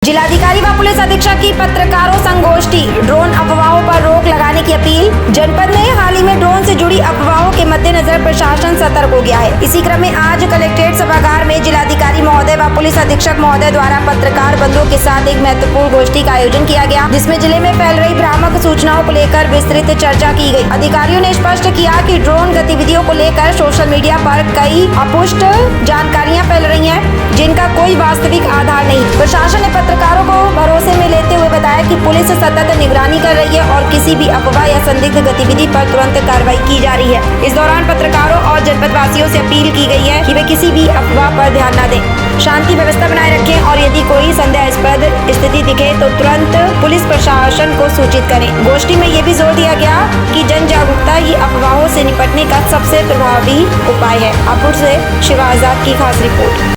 जिलाधिकारी व पुलिस अधीक्षक की पत्रकारों संगोष्ठी, ड्रोन अफवाहों पर रोक लगाने की अपील। जनपद में हाल ही में ड्रोन से जुड़ी अफवाहों के मद्देनजर प्रशासन सतर्क हो गया है। इसी क्रम में आज कलेक्ट्रेट सभागार में जिलाधिकारी महोदय व पुलिस अधीक्षक महोदय द्वारा पत्रकार बंधुओं के साथ एक महत्वपूर्ण गोष्ठी का आयोजन किया गया, जिसमें जिले में फैल रही भ्रामक सूचनाओं को लेकर विस्तृत चर्चा की गई। अधिकारियों ने स्पष्ट किया कि ड्रोन गतिविधियों को लेकर सोशल मीडिया पर कई अपुष्ट जानकारियां फैल रही हैं, जिनका कोई वास्तविक आधार नहीं। प्रशासन ने पत्रकारों को भरोसे में लेते हुए बताया कि पुलिस सतत निगरानी कर रही है और किसी भी अफवाह या संदिग्ध गतिविधि पर तुरंत कार्रवाई की जा रही है। इस दौरान पत्रकारों और जनपद वासियों से अपील की गई है कि वे किसी भी अफवाह पर ध्यान न दें, शांति व्यवस्था बनाए रखें और यदि कोई संदेहास्पद स्थिति दिखे तो तुरंत पुलिस प्रशासन को सूचित करें। गोष्ठी में ये भी जोर दिया गया कि जन जागरूकता ही अफवाहों से निपटने का सबसे प्रभावी उपाय है। अपुर से शिवा आजाद की खास रिपोर्ट।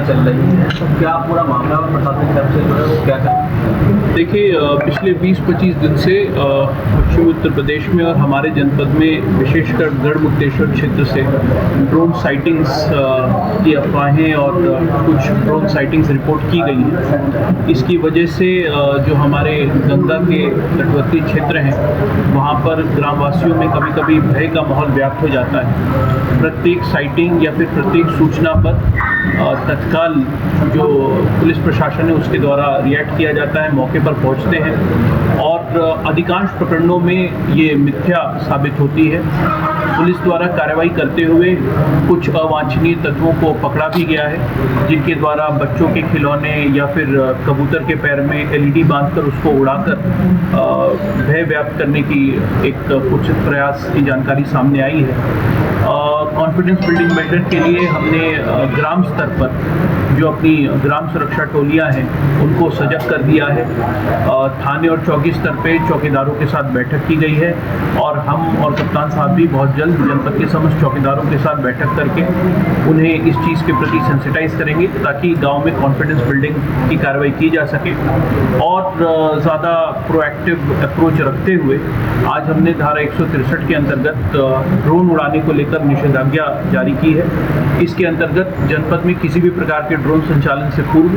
चल रही है तो क्या पूरा मामला प्रशासन तरफ से जो है वो क्या कर? देखिए, पिछले 20-25 दिन से पश्चिमी उत्तर प्रदेश में और हमारे जनपद में विशेषकर गढ़मुक्तेश्वर क्षेत्र से ड्रोन साइटिंग्स की अफवाहें और कुछ ड्रोन साइटिंग्स रिपोर्ट की गई हैं। इसकी वजह से जो हमारे गंगा के तटवर्ती क्षेत्र हैं वहाँ पर ग्रामवासियों में कभी कभी भय का माहौल व्याप्त हो जाता है। प्रत्येक साइटिंग या फिर प्रत्येक सूचना पर तत्काल जो पुलिस प्रशासन है उसके द्वारा रिएक्ट किया जाता है, मौके पर पहुंचते हैं और अधिकांश प्रकरणों में ये मिथ्या साबित होती है। पुलिस द्वारा कार्रवाई करते हुए कुछ अवांछनीय तत्वों को पकड़ा भी गया है, जिनके द्वारा बच्चों के खिलौने या फिर कबूतर के पैर में LED बांधकर उसको उड़ाकर भय व्याप्त करने की एक कुछ प्रयास की जानकारी सामने आई है। कॉन्फिडेंस बिल्डिंग मेजर के लिए हमने ग्राम स्तर पर जो अपनी ग्राम सुरक्षा टोलियां हैं उनको सजग कर दिया है। थाने और चौकी स्तर पे चौकीदारों के साथ बैठक की गई है और हम और कप्तान साहब भी बहुत जल्द जनपद के समस्त चौकीदारों के साथ बैठक करके उन्हें इस चीज़ के प्रति सेंसिटाइज करेंगे ताकि गांव में कॉन्फिडेंस बिल्डिंग की कार्रवाई की जा सके। और ज़्यादा प्रोएक्टिव अप्रोच रखते हुए आज हमने धारा 163 के अंतर्गत ड्रोन उड़ाने को लेकर निषेधाज्ञा जारी की है। इसके अंतर्गत जनपद में किसी भी प्रकार के ड्रोन संचालन से पूर्व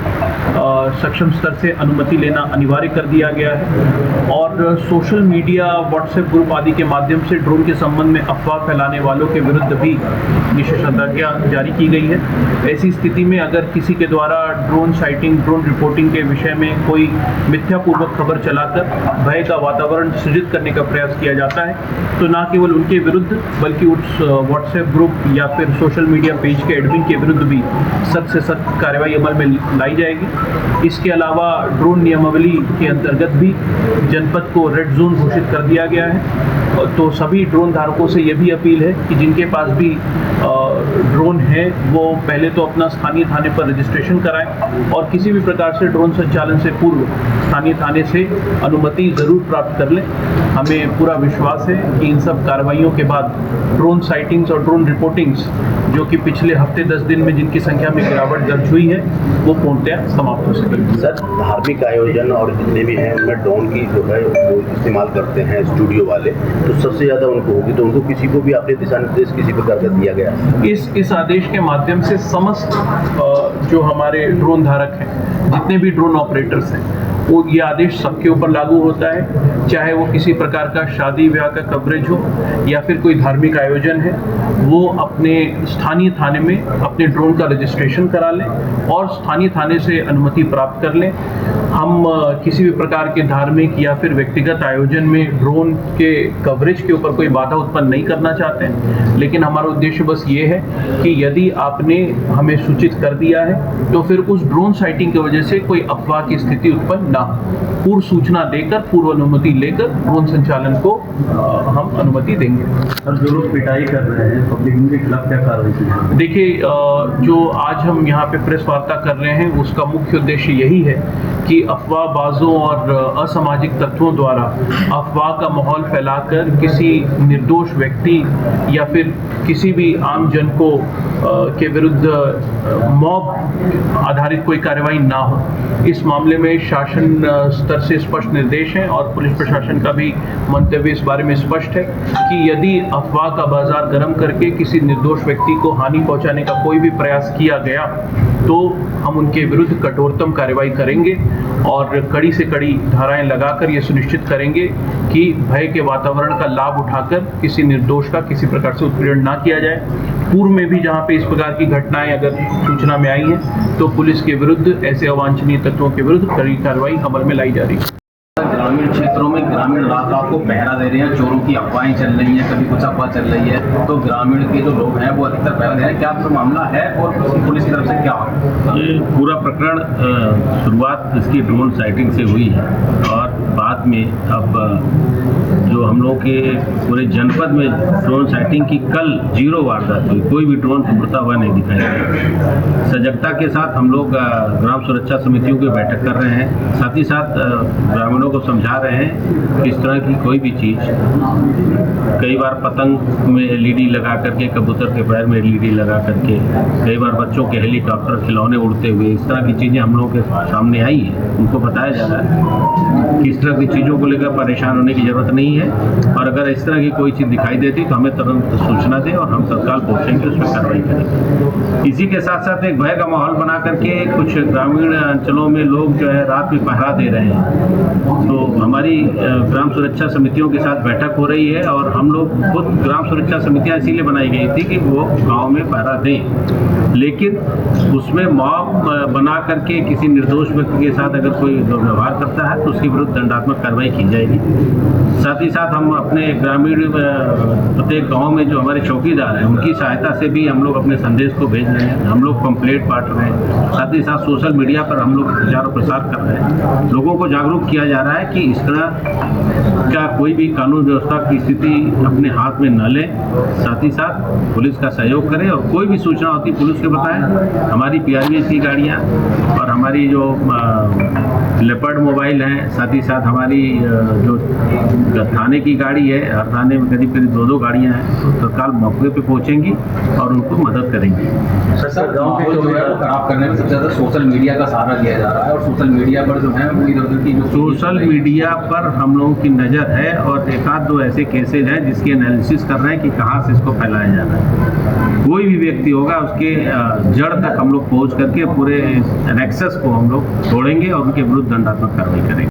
सक्षम स्तर से अनुमति लेना अनिवार्य कर दिया गया है और सोशल मीडिया, व्हाट्सएप ग्रुप आदि के माध्यम से ड्रोन के संबंध में अफवाह फैलाने वालों के विरुद्ध भी निषेधाज्ञा जारी की गई है। ऐसी स्थिति में अगर किसी के द्वारा ड्रोन साइटिंग, ड्रोन रिपोर्टिंग के विषय में कोई मिथ्यापूर्वक खबर चलाकर भय का वातावरण सृजित करने का प्रयास किया जाता है तो न केवल उनके विरुद्ध बल्कि उस व्हाट्सएप ग्रुप या फिर सोशल मीडिया पेज के एडमिन के विरुद्ध भी सख्त से सख्त कार्रवाई अमल में लाई जाएगी। इसके अलावा ड्रोन नियमावली के अंतर्गत भी जनपद को रेड जोन घोषित कर दिया गया है। तो सभी ड्रोन धारकों से यह भी अपील है कि जिनके पास भी ड्रोन है वो पहले तो अपना स्थानीय थाने पर रजिस्ट्रेशन कराएं और किसी भी प्रकार से ड्रोन संचालन से पूर्व स्थानीय थाने से अनुमति ज़रूर प्राप्त कर लें। हमें पूरा विश्वास है कि इन सब कार्रवाइयों के बाद ड्रोन साइटिंग्स और ड्रोन रिपोर्टिंग्स जो कि पिछले हफ्ते 10 दिन में जिनकी संख्या में गिरावट दर्ज हुई है वो पूर्णतः समाप्त हो सकेगी। सर, धार्मिक आयोजन और जितने भी हैं उनमें ड्रोन की जो है वो इस्तेमाल करते हैं स्टूडियो वाले, तो सबसे ज़्यादा उनको होगी, तो उनको किसी को भी आपने दिशा निर्देश किसी प्रकार का दिया गया? इस आदेश के माध्यम से समस्त जो हमारे ड्रोन धारक हैं, जितने भी ड्रोन ऑपरेटर्स हैं, वो ये आदेश सबके ऊपर लागू होता है, चाहे वो किसी प्रकार का शादी ब्याह का कवरेज हो या फिर कोई धार्मिक आयोजन है, वो अपने स्थानीय थाने में अपने ड्रोन का रजिस्ट्रेशन करा लें और स्थानीय थाने से अनुमति प्राप्त कर लें। हम किसी भी प्रकार के धार्मिक या फिर व्यक्तिगत आयोजन में ड्रोन के कवरेज के ऊपर कोई बाधा उत्पन्न नहीं करना चाहते हैं, लेकिन हमारा उद्देश्य बस ये है कि यदि आपने हमें सूचित कर दिया है तो फिर उस ड्रोन साइटिंग की वजह से कोई अफवाह की स्थिति उत्पन्न ना हो। पूर्व सूचना देकर, पूर्व अनुमति लेकर ड्रोन संचालन को हम अनुमति देंगे। और जो लोग पिटाई कर रहे हैं पब्लिक के खिलाफ क्या कार्रवाई की? देखिए, जो आज हम यहाँ पे प्रेस वार्ता कर रहे हैं उसका मुख्य उद्देश्य यही है कि अफवाहबाजों और असामाजिक तत्वों द्वारा अफवाह का माहौल फैलाकर किसी निर्दोष व्यक्ति या फिर किसी भी आम जन को के विरुद्ध मॉब आधारित कोई कार्रवाई ना हो। इस मामले में शासन शासन स्तर से स्पष्ट निर्देश हैं और पुलिस प्रशासन का भी मंतव्य इस बारे में स्पष्ट है कि यदि अफवाह का बाजार गर्म करके किसी निर्दोष व्यक्ति को हानि पहुंचाने का कोई भी प्रयास किया गया तो हम उनके विरुद्ध कठोरतम कार्रवाई करेंगे और कड़ी से कड़ी धाराएं लगाकर ये सुनिश्चित करेंगे कि भय के वातावरण का लाभ उठाकर किसी निर्दोष का किसी प्रकार से उत्पीड़न ना किया जाए। पूर्व में भी जहां पे इस प्रकार की घटनाएं अगर सूचना में आई हैं तो पुलिस के विरुद्ध ऐसे अवांछनीय तत्वों के विरुद्ध कड़ी कार्रवाई अमल में लाई जा रही है। ग्रामीण क्षेत्रों में ग्रामीण रात को पहरा दे रहे हैं, चोरों की अफवाहें चल रही हैं, कभी कुछ अफवाह चल रही है, तो ग्रामीण के जो लोग हैं वो अधिकतर पहरा दे रहे हैं। क्या आपका मामला है और पुलिस की तरफ से क्या होगा? ये पूरा प्रकरण शुरुआत इसकी ड्रोन साइटिंग से हुई है और बाद में अब जो हम लोग के पूरे जनपद में ड्रोन साइटिंग की कल 0 वारदात हुई, कोई भी ड्रोन उड़ता हुआ नहीं दिखाई दिया। सजगता के साथ हम लोग ग्राम सुरक्षा समितियों की बैठक कर रहे हैं, साथ ही साथ ग्रामीणों को समझा रहे हैं कि इस तरह की कोई भी चीज़, कई बार पतंग में LED लगा करके, कबूतर के पैर में LED लगा करके, कई बार बच्चों के हेलीकॉप्टर खिलौने उड़ते हुए, इस तरह की चीज़ें हम लोगों के सामने आई हैं। उनको बताया जा रहा है कि इस तरह की चीज़ों को लेकर परेशान होने की ज़रूरत नहीं है और अगर इस तरह की कोई चीज़ दिखाई देती तो हमें तुरंत सूचना दें और हम तत्काल पहुँचेंगे, उस पर कार्रवाई करेंगे। इसी के साथ साथ एक भय का माहौल बना करके कुछ ग्रामीण अंचलों में लोग जो है रात में पहरा दे रहे हैं, तो हमारी ग्राम सुरक्षा समितियों के साथ बैठक हो रही है और हम लोग खुद ग्राम सुरक्षा समितियां इसीलिए बनाई गई थी कि वो गांव में पहरा दें, लेकिन उसमें मॉब बना करके किसी निर्दोष व्यक्ति के साथ अगर कोई व्यवहार करता है तो उसके विरुद्ध दंडात्मक कार्रवाई की जाएगी। साथ ही साथ हम अपने ग्रामीण प्रत्येक गाँव में जो हमारे चौकीदार हैं उनकी सहायता से भी हम लोग अपने संदेश को भेज रहे हैं, हम लोग पंपलेट बांट रहे हैं, साथ ही साथ सोशल मीडिया पर हम लोग प्रचार और प्रसार कर रहे हैं। लोगों को जागरूक किया जा रहा है कि इस तरह का कोई भी कानून व्यवस्था की स्थिति अपने हाथ में न लें, साथ ही साथ पुलिस का सहयोग करें और कोई भी सूचना होती पुलिस को बताएं। हमारी PRVS की गाड़ियाँ और हमारी जो लेपर्ड मोबाइल हैं, साथ ही साथ हमारी जो थाने की गाड़ी है, हर थाने में करीब 2-2 गाड़ियाँ हैं, तो तत्काल मौके पे पहुँचेंगी और उनको मदद करेंगी। सर, गाँव के जो है वो खराब करने में सबसे ज़्यादा सोशल मीडिया का सहारा लिया जा रहा है और सोशल मीडिया पर जो है वो इधर की जो सोशल मीडिया पर हम लोगों की नज़र है और 1-2 ऐसे केसेज हैं जिसकी एनालिसिस कर रहे हैं कि कहाँ से इसको फैलाया जाना है। कोई भी व्यक्ति होगा उसके जड़ तक हम लोग पहुँच करके पूरे नेक्सस को हम लोग तोड़ेंगे और उनके विरुद्ध दंडात्मक कार्रवाई करेंगे।